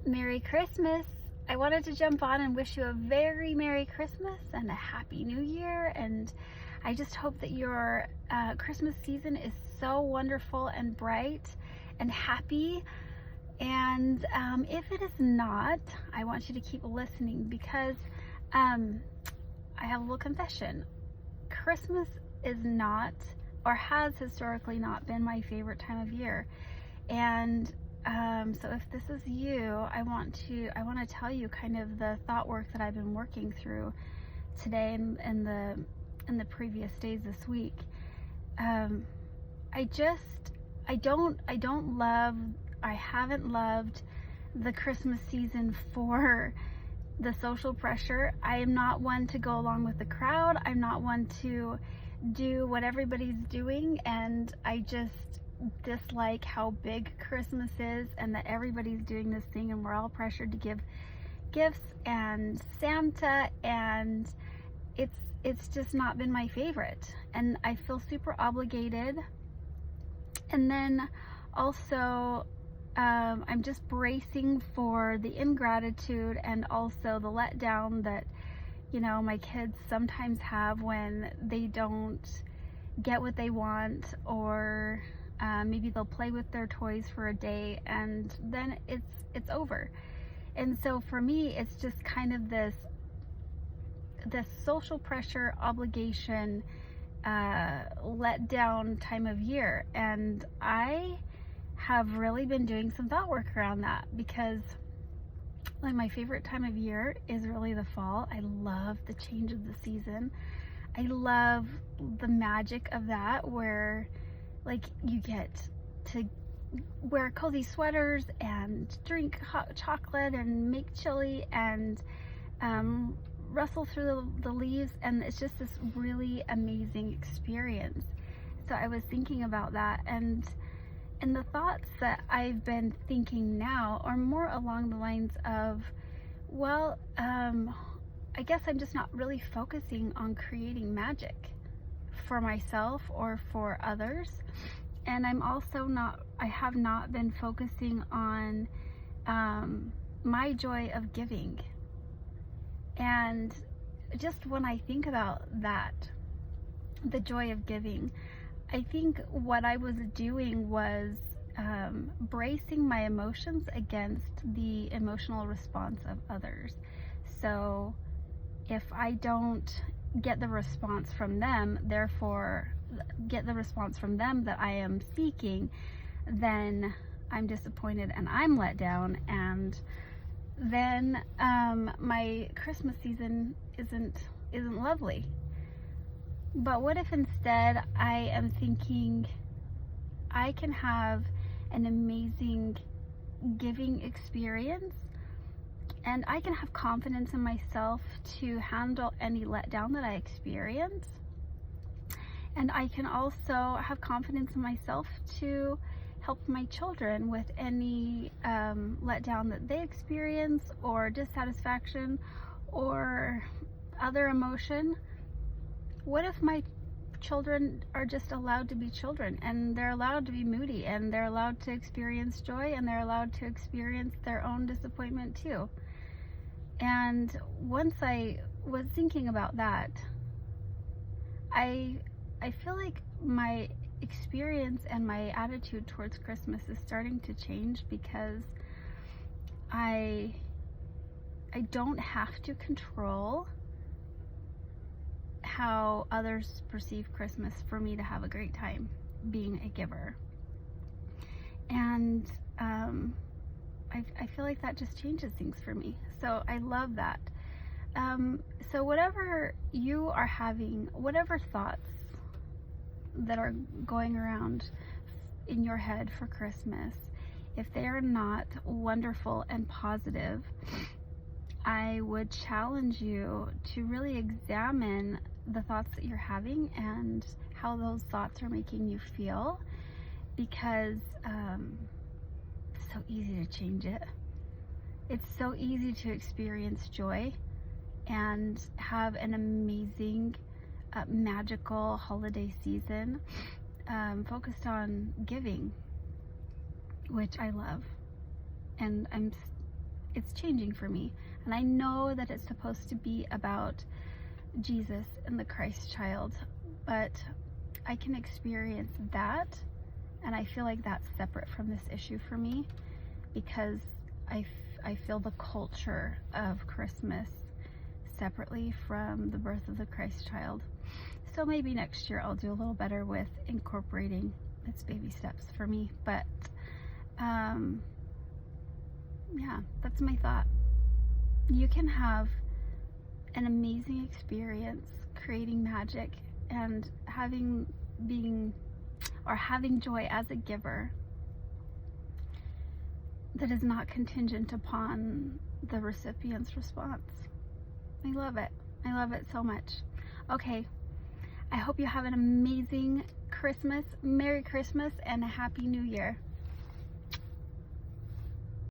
Merry Christmas. I wanted to jump on and wish you a very Merry Christmas and a Happy New Year. And I just hope that your Christmas season is so wonderful and bright and happy. And if it is not, I want you to keep listening because I have a little confession. Christmas is not, or has historically not been, my favorite time of year. And so if this is you, I want to tell you kind of the thought work that I've been working through today and the previous days this week. I haven't loved the Christmas season for the social pressure. I am not one to go along with the crowd. I'm not one to do what everybody's doing, and I just dislike how big Christmas is and that everybody's doing this thing and we're all pressured to give gifts and Santa, and it's just not been my favorite, and I feel super obligated. And then also I'm just bracing for the ingratitude and also the letdown that my kids sometimes have when they don't get what they want, or maybe they'll play with their toys for a day and then it's over. And so for me, it's just kind of this social pressure, obligation, let down time of year. And I have really been doing some thought work around that, because like my favorite time of year is really the fall. I love the change of the season. I love the magic of that, where like you get to wear cozy sweaters and drink hot chocolate and make chili and rustle through the leaves, and it's just this really amazing experience. So I was thinking about that, and the thoughts that I've been thinking now are more along the lines of, well, I guess I'm just not really focusing on creating magic for myself or for others. And I have not been focusing on my joy of giving. And just when I think about that, the joy of giving, I think what I was doing was bracing my emotions against the emotional response of others. So if I don't get the response from them, therefore get the response from them that I am seeking, then I'm disappointed and I'm let down, and then my Christmas season isn't lovely. But what if instead I am thinking I can have an amazing giving experience, and I can have confidence in myself to handle any letdown that I experience. And I can also have confidence in myself to help my children with any letdown that they experience, or dissatisfaction, or other emotion. What if my children are just allowed to be children, and they're allowed to be moody, and they're allowed to experience joy, and they're allowed to experience their own disappointment too? And once I was thinking about that, I feel like my experience and my attitude towards Christmas is starting to change, because I don't have to control how others perceive Christmas for me to have a great time being a giver. And I feel like that just changes things for me. So I love that. So whatever you are having, whatever thoughts that are going around in your head for Christmas, if they are not wonderful and positive, I would challenge you to really examine the thoughts that you're having and how those thoughts are making you feel, because it's so easy to change it. It's so easy to experience joy and have an amazing, magical holiday season focused on giving, which I love. And it's changing for me. And I know that it's supposed to be about Jesus and the Christ child, but I can experience that, and I feel like that's separate from this issue for me, because I feel the culture of Christmas separately from the birth of the Christ child. So maybe next year I'll do a little better with incorporating its baby steps for me. But yeah, that's my thought. You can have an amazing experience creating magic and having joy as a giver that is not contingent upon the recipient's response. I love it. I love it so much. Okay, I hope you have an amazing Christmas, Merry Christmas, and a Happy New Year.